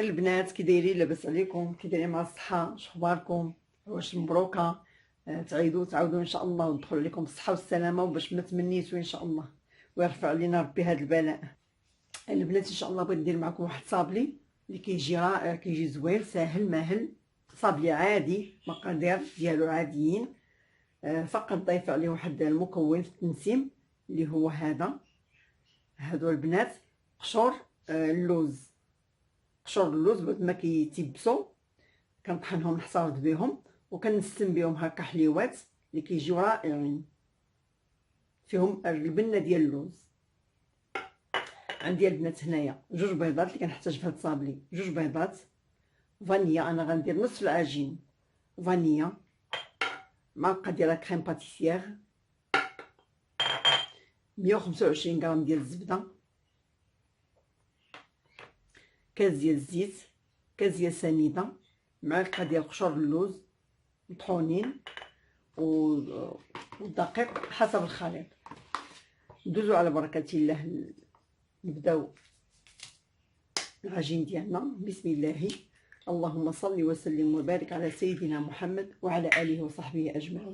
خير البنات، كي دايرين؟ لاباس عليكم؟ كي دايرين مع الصحه؟ شخباركم؟ واش مبروكه؟ تعاودوا ان شاء الله وندخل عليكم بالصحه والسلامه وباش ما تمنيتوا ان شاء الله ويرفع علينا ربي هذا البلاء. البنات ان شاء الله بغيت ندير معكم واحد صابلي اللي كيجي رائع، كيجي زوين ساهل ماهل، صابلي عادي مقادير ديالو عاديين. فقط ضيف عليه واحد المكون في التنسيم اللي هو هادو البنات قشور اللوز. قشور اللوز بعد ما كيتيبسوا كنطحنهم نحتفظ بهم وكنسم بهم هكا حليوات اللي كيجيو رائعين فيهم البنه ديال اللوز. عندي البنات هنايا 2 بيضات اللي كنحتاج في هاد الصابلي، 2 بيضات، فانيا، انا غندير نصف العجين فانيا، معلقه ديال كريم باتيسيير، 125 غرام ديال الزبده، كاس ديال الزيت، كاس ديال سنيده، معلقه ديال قشور اللوز مطحونين والدقيق حسب الخليط. ندوزو على بركه الله نبداو العجين ديالنا. بسم الله، اللهم صل وسلم وبارك على سيدنا محمد وعلى اله وصحبه اجمعين.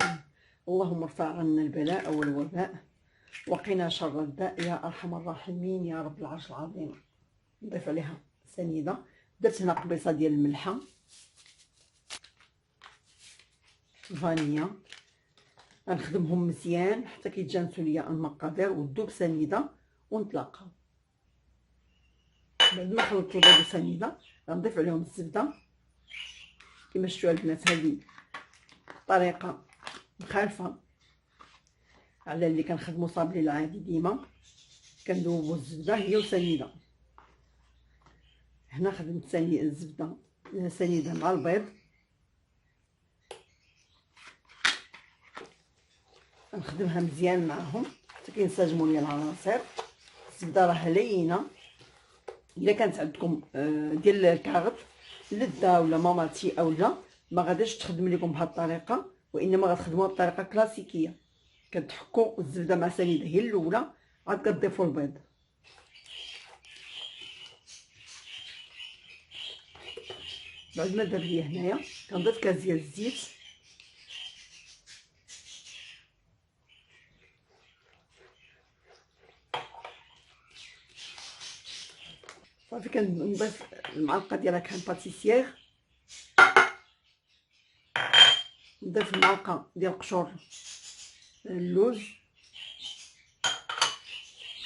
اللهم ارفع عنا البلاء والوباء وقنا شر الداء يا ارحم الراحمين يا رب العرش العظيم. نضيف عليها سنيده، درت هنا قبيصه ديال الملحه، فانيا، غنخدمهم مزيان حتى كيتجانسوا ليا المقادير وتذوب سنيده ونتلاقاو. بعد ما خلطت البيض وسنيده غنضيف عليهم الزبده كما شفتوا البنات. هذه طريقه مخالفه على اللي كنخدموا صابلي العادي، ديما كندوبوا الزبده هي وسنيده. هنا خدمت الزبده سنيده مع البيض، نخدمها مزيان معهم حتى كينسجموا لي العناصر. الزبده راه لينه، الا كانت عندكم ديال الكاغط لذة ولا ماماتي اولا ما غاديش تخدم لكم بهذه الطريقه، وانما غتخدموها بطريقه كلاسيكيه. كتحكوا الزبده مع سنيده هي الاولى، عاد كتضيفوا البيض. بعد ما دار ليا هنايا كنضيف كاس ديال الزيت، صافي كنضيف المعلقه ديال كريم باتيسيير، نضيف المعلقه ديال قشور اللوز.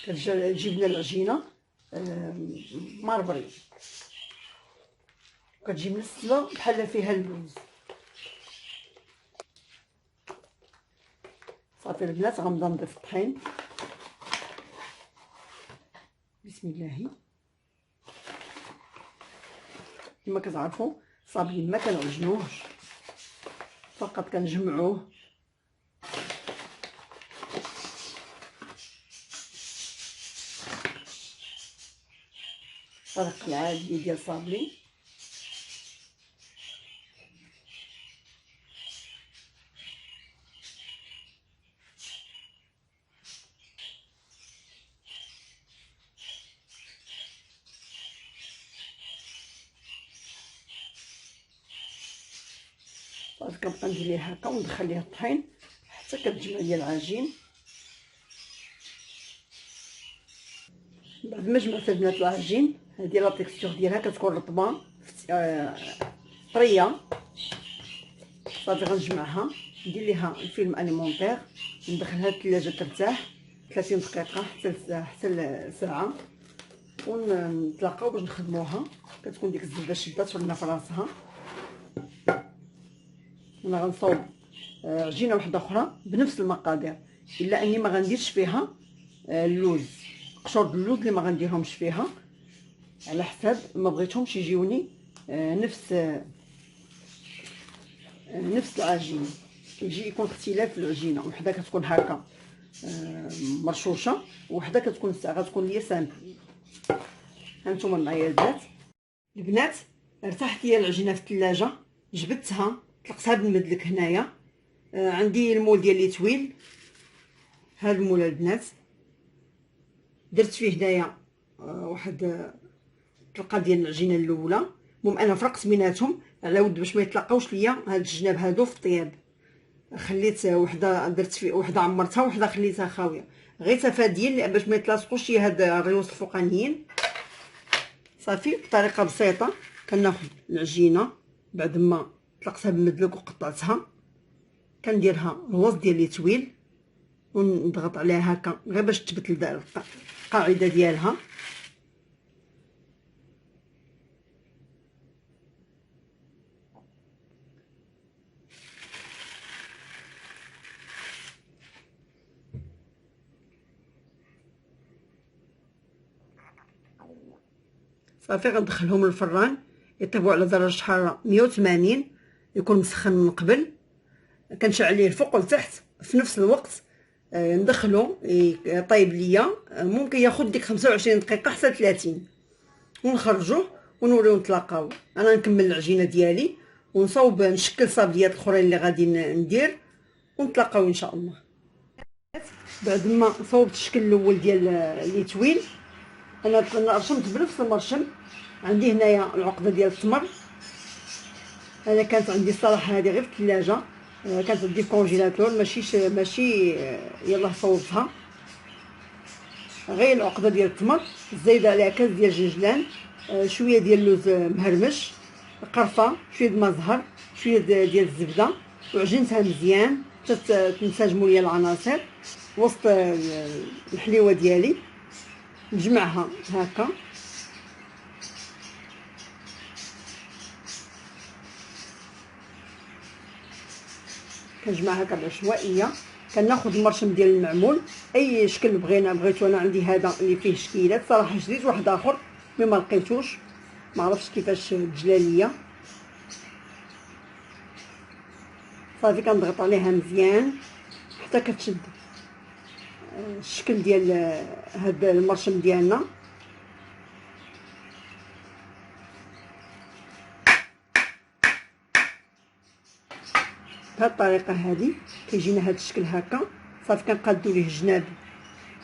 كتجيب لنا العجينه ماربري، كتجي مسله بحال فيها اللوز. صافي البنات غنبدا نضيف الطحين. بسم الله. كما كتعرفوا صابلي ما كنعجنوهش، فقط كنجمعوه. الطريقه العاديه ديال صابلي. صافي كنبقى ندير ليها هكا وندخل ليها الطحين حتى كتجمع ليا العجين. بعد ما جمعت البنات العجين، هذه لا تيكستور ديالها كتكون رطبه طريه. صافي غنجمعها، ندير ليها الفيلم اليمونطير، ندخلها للثلاجه ترتاح 30 دقيقه حتى لساعه، ونتلاقاو باش نخدموها. كتكون ديك الزبده شدات ولنا في راسها. انا غنصاوب عجينه واحده اخرى بنفس المقادير، الا اني ما غنديرش فيها اللوز، قشور اللوز اللي ما غنديرهمش فيها على حساب ما بغيتهمش يجيوني نفس العجين. كيجي يكون اختلاف في العجينه، وحده كتكون هكا مرشوشه وحده غتكون ليا سامبل. هانتوما معايا البنات ارتاحت ليا العجينه في الثلاجه، جبدتها طلقتها بالمدلك هنايا. عندي المول ديالي طويل، هذا المول البنات درت فيه هنايا واحد الطلقه ديال العجينه الاولى. المهم انا فرقت بيناتهم على ود باش ما يتلاقاوش ليا هاد الجناب هادو في الطياب. خليت وحده درت في وحده عمرتها وحده خليتها خاويه، غير تفاديا باش ما يتلاصقوش لي هاد الريوس الفوقانيين. صافي بطريقه بسيطه كناخذ العجينه بعد ما طلقتها بالمدلوك وقطعتها، كنديرها الوسط ديال لي طويل ونضغط عليها هكا غير باش تثبت القاعده ديالها. صافي غندخلهم للفران يطيبوا على درجه حراره 180، يكون مسخن من قبل. كنشعل ليه الفوق والتحت في نفس الوقت. ندخلو يطيب ليا، ممكن ياخذ ديك 25 دقيقه حتى 30، ونخرجوه ونوريو نتلاقاو. انا نكمل العجينه ديالي ونصاوب نشكل صابليات الاخرين اللي غادي ندير ونتلاقاو ان شاء الله. بعد ما صوبت الشكل الاول ديال لي طويل، انا رشمت بنفس المرشم. عندي هنايا العقده ديال التمر، انا كانت عندي الصراحه هذه غير في الثلاجه، كانت عندي في الكونجيلاتور ماشي يلاه صوبتها. غير العقده ديال التمر زايده عليها كاس ديال الجنجلان، شويه ديال اللوز مهرمش، قرفه، شويه د المزهر، شويه ديال الزبده، وعجنتها مزيان حتى تنسجموا ليا العناصر وسط الحليوه ديالي. نجمعها هكا كنجمعها هكا بعشوائيه. كناخذ المرشم ديال المعمول اي شكل بغيتو. انا عندي هذا اللي فيه شكيلات، صراحه شريت واحد اخر مي ما لقيتوش، ما عرفتش كيفاش تجلى ليا. صافي كنضغط عليها مزيان حتى كتشد الشكل ديال هذا المرشم ديالنا. بهذه الطريقه هذه كيجينا هذا الشكل هكا. صافي كنقادو ليه الجناب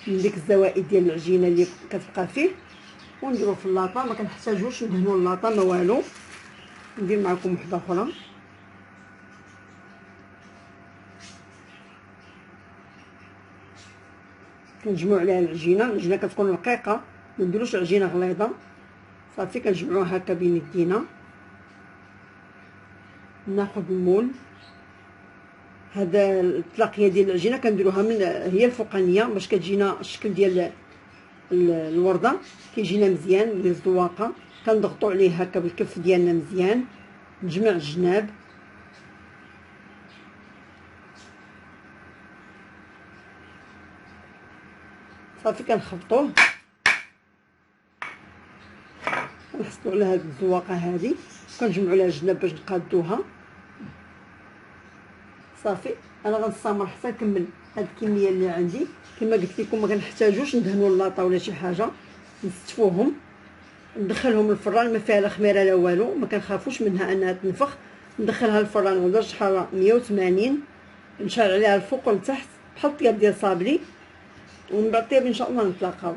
من ديك الزوائد ديال العجينه اللي كتبقى فيه ونديرو في اللاطه. ما كنحتاجوش ندهنو اللاطه ما والو. ندير معكم وحده اخرى. كنجمعوا عليها العجينه كتكون رقيقه، ما نديروش عجينه غليظه. صافي كنجمعوها هكا بين يدينا. ناخذ المول، هذا الطلاقيه ديال العجينه كنديروها من هي الفوقانيه باش كتجينا الشكل ديال الورده، كيجينا مزيان ديال الزواقه. كنضغطوا عليه هكا بالكف ديالنا مزيان. نجمع الجناب، صافي كنخبطوه كنحصلوا على هذه الزواقه هذه. كنجمعوا لها الجناب باش نقادوها. صافي انا غنستمر حتى نكمل هاد الكميه اللي عندي. كما قلت لكم ما كنحتاجوش ندهنوا اللاطه ولا شي حاجه، نستفوهم ندخلهم للفران ما فيها لا خميره لا والو، ما كنخافوش منها انها تنفخ. ندخلها للفران على درجه حراره 180، نشعل عليها الفوق والتحت بحال الطياب ديال صابلي، ومن بعد الطياب ان شاء الله نتلاقاو.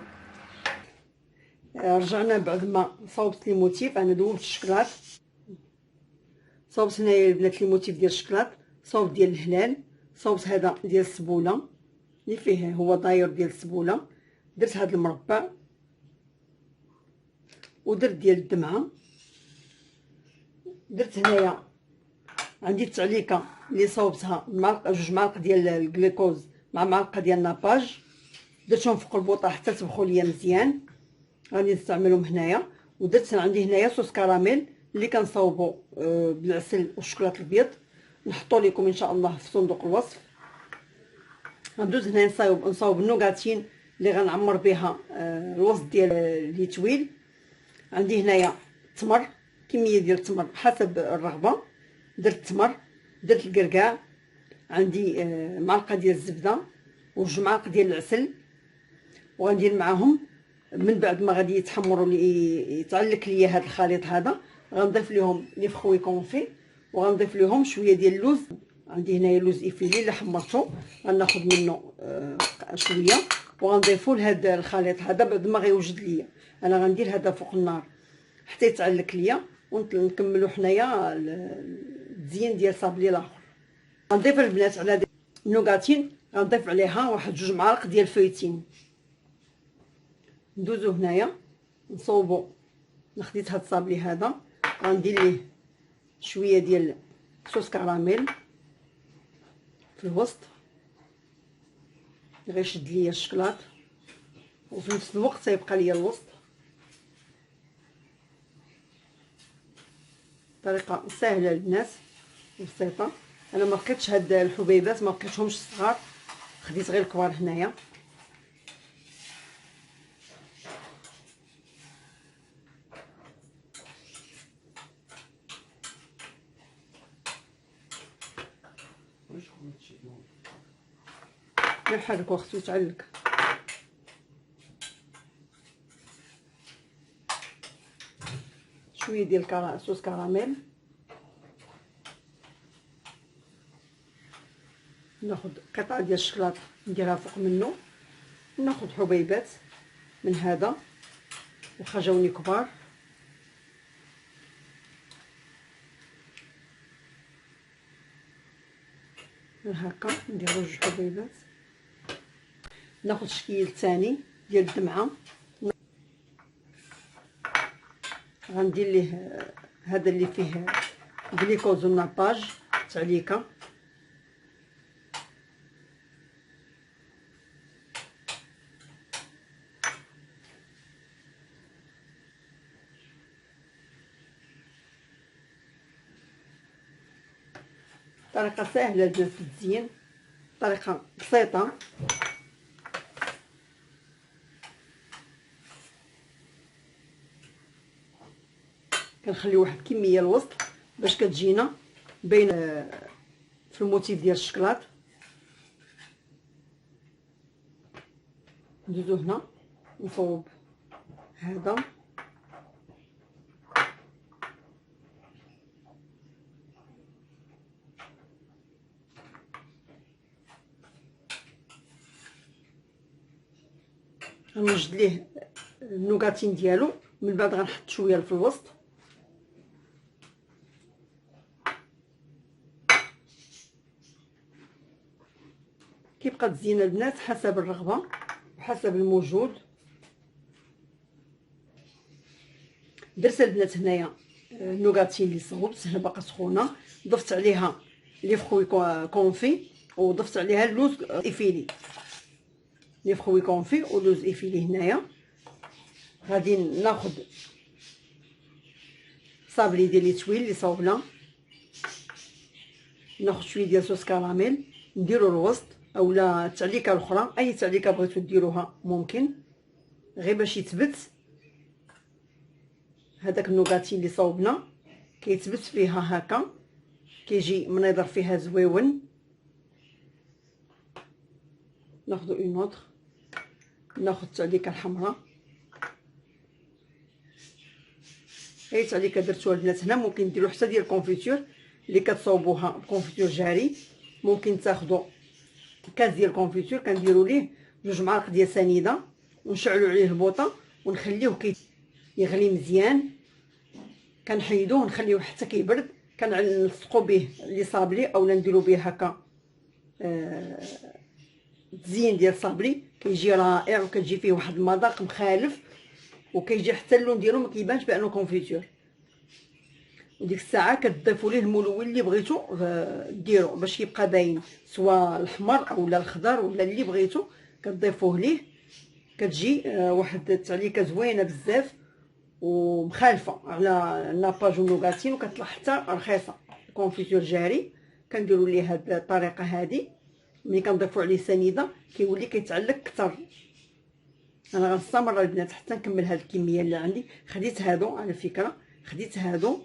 رجعنا بعد ما صوبت لي موتيف. انا دوبت الشكلاط، صوبت هنايا البنات لي موتيف ديال الشكلاط، صوبت ديال الهلال، صوبت هذا ديال السبوله اللي فيه هو داير ديال السبوله، درت هذا المربع ودرت ديال الدمعه. درت هنايا عندي التعليكه اللي صوبتها جوج معالق ديال الجليكوز مع معلقه ديال ناباج، درتهم فوق البوطه حتى طبخوا ليا مزيان. غادي نستعملهم هنايا. ودرت عندي هنايا صوص كراميل اللي كنصاوبو بالعسل والشوكولاط الابيض، نحطو لكم ان شاء الله في صندوق الوصف. غندوز هنا نصاوب النوغاتين اللي غنعمر بها الوسط ديال لي طويل. عندي هنايا التمر، كميه ديال التمر حسب الرغبه. درت التمر، درت الكركاع، عندي معلقه ديال الزبده وجوج معالق ديال العسل. وغندير معاهم من بعد ما غادي يتحمروا لي يتعلك ليا هذا الخليط هذا، غنضيف لهم لي فخوي كونفي وغنضيف لهم شويه ديال اللوز. عندي هنايا اللوز افيلي اللي حمرته، غناخذ منه شويه وغنضيفو لهذا الخليط هذا بعد ما غيوجد ليا. انا غندير هذا فوق النار حتى يتعلق ليا، ونكملو حنايا التزيين ديال صابلي الاخر. غنضيف البنات على النوغاتين، غنضيف عليها واحد 2 معالق ديال الفويتين. ندوزو هنايا نصوبو. خديت هاد الصابلي هذا، غندير ليه شويه ديال صوص كراميل في الوسط، غيشد ليا الشكلاط، وفي نفس الوقت يبقى ليا الوسط. طريقه سهله البنات بسيطه. انا ما بقيتش هاد الحبيبات ما بقيتهمش صغار، خديت غير الكبار هنايا. نحرك وخصو يتعلق. شويه ديال صوص كراميل. ناخد قطعه ديال الشكلاط نديرها فوق منه. ناخد حبيبات من هذا واخا جاوني كبار، هكا ندير 2 حبيبات. ناخد شكيل ثاني ديال الدمعه، غندير ليه هذا اللي فيه جليكوز وناباج تعليكه. طريقه سهله البنات في التزيين، طريقه بسيطه. كنخلي واحد الكميه الوسط باش كتجينا بين في الموتيف ديال الشكلاط. ندوزو هنا نصوب هذا، غنوجد ليه النوغاتين ديالو، من بعد غنحط شويه في الوسط. كيبقى تزيين البنات حسب الرغبه وحسب الموجود. درت البنات هنايا النوغاتين اللي صوبت، هنا باقا سخونه، ضفت عليها لي فخوي كونفي، وضفت عليها اللوز ايفيلي. لي فخوي كونفي ولوز ايفيلي. هنايا غادي ناخد صابلي ديال لي تويل اللي صوبنا، ناخد شويه ديال صوص كراميل نديرو الوسط، اولا التعليكه الاخرى اي تعليكه بغيتو ديروها ممكن، غير باش يثبت هذاك النوغاتي اللي صوبنا، كيتثبت فيها هكا، كيجي منيضر فيها زويون. ناخدو اون اوتر، ناخد التعليكه الحمراء. هي التعليكه درتوها البنات هنا، ممكن ديروا حتى ديال الكونفيتور اللي كتصوبوها بكونفيتور جاري. ممكن تاخدوا كاس ديال الكونفيتور كنديروا ليه 2 معالق ديال سنيده، ونشعلوا عليه البوطه ونخليوه يغلي مزيان. كنحيدوه ونخليوه حتى كيبرد، كنلصقوا به لي صابلي اولا نديروا به هكا تزيين ديال صابلي، كيجي رائع وكتجي فيه واحد المذاق مخالف، وكيجي حتى اللون ديالو ما كيبانش بانه كونفيتور. وديك الساعه كتضيفوا ليه الملون اللي بغيتو ديروا باش يبقى باين، سواء الاحمر اولا الخضر ولا اللي بغيتو كتضيفوه ليه. كتجي واحد التعليكه زوينه بزاف ومخالفه على الناباج والنوغاتين، وكتطلع حتى رخيصه. كونفيتور جاري كنديروا ليه هاد الطريقه هذه، ملي كنضيفوا عليه سنيده كيولي كيتعلق اكثر. انا غنستمر البنات حتى نكمل هاد الكميه اللي عندي. خديت هادو على فكره، خديت هادو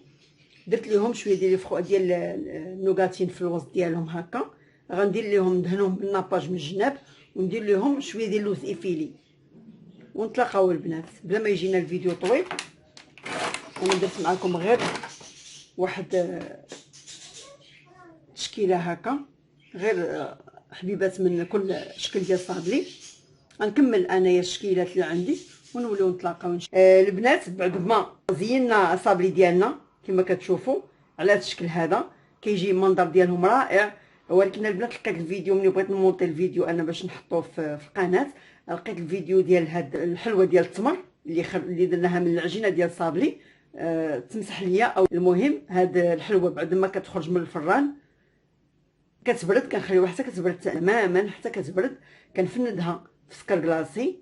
درت ليهم شويه ديال النوغاتين في الوسط ديالهم هكا. غندير ليهم ندهنهم بالناباج من الجناب، وندير ليهم شويه ديال اللوز ايفيلي، ونتلاقاو البنات. بلا ما يجينا الفيديو طويل، انا درت معكم غير واحد تشكيله هكا، غير حبيبات من كل شكل ديال صابلي. غنكمل انايا التشكيلات اللي عندي ونوليو نتلاقاو البنات. بعد ما زينا الصابلي ديالنا كما كتشوفوا على هذا الشكل هذا، كيجي المنظر ديالهم رائع. ولكن البنات لقيت الفيديو ملي بغيت نمونطي الفيديو انا باش نحطوه في القناه، لقيت الفيديو ديال هاد الحلوه ديال التمر اللي درناها من العجينه ديال الصابلي. تمسح ليا. او المهم هاد الحلوه بعد ما كتخرج من الفران كتبرد، كنخليوها حتى كتبرد تماما، حتى كتبرد كنفندها في سكر كلاصي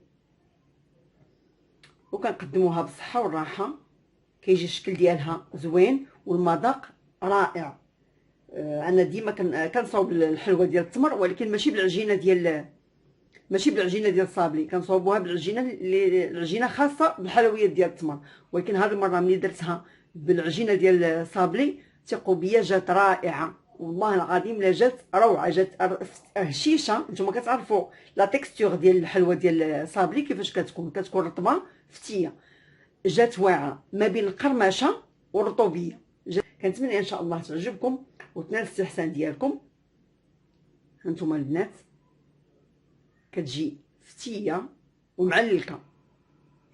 وكنقدموها بالصحه والراحه. كيجي الشكل ديالها زوين والمذاق رائع. انا ديما كنصاوب الحلوه ديال التمر، ولكن ماشي بالعجينه ديال الصابلي، كنصاوبوها العجينه خاصه بالحلويات ديال التمر. ولكن هذه المره ملي درتها بالعجينه ديال الصابلي ثقوا بيا جات رائعه، والله العظيم لا جات روعه، جات هشيشه. نتوما كتعرفوا لا تيكستور ديال الحلوه ديال الصابلي كيفاش كتكون رطبه فتيه، جات واعره ما بين القرمشه والرطوبيه. كنتمنى ان شاء الله تعجبكم وتنال الاستحسان ديالكم. هانتوما البنات كتجي فتيه ومعلكه،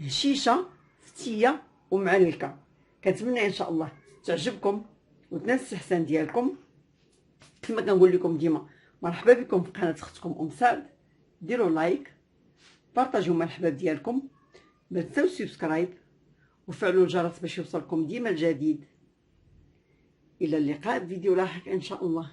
هشيشه فتيه ومعلكه. كنتمنى ان شاء الله تعجبكم وتنال الاستحسان ديالكم. كما كنقول لكم ديما مرحبا بكم في قناه اختكم ام سعد. ديروا لايك، بارطاجيو مع الحباب ديالكم، ما تنساوش سبسكرايب وفعلوا الجرس باش يوصلكم ديما الجديد. الى اللقاء في فيديو لاحق ان شاء الله.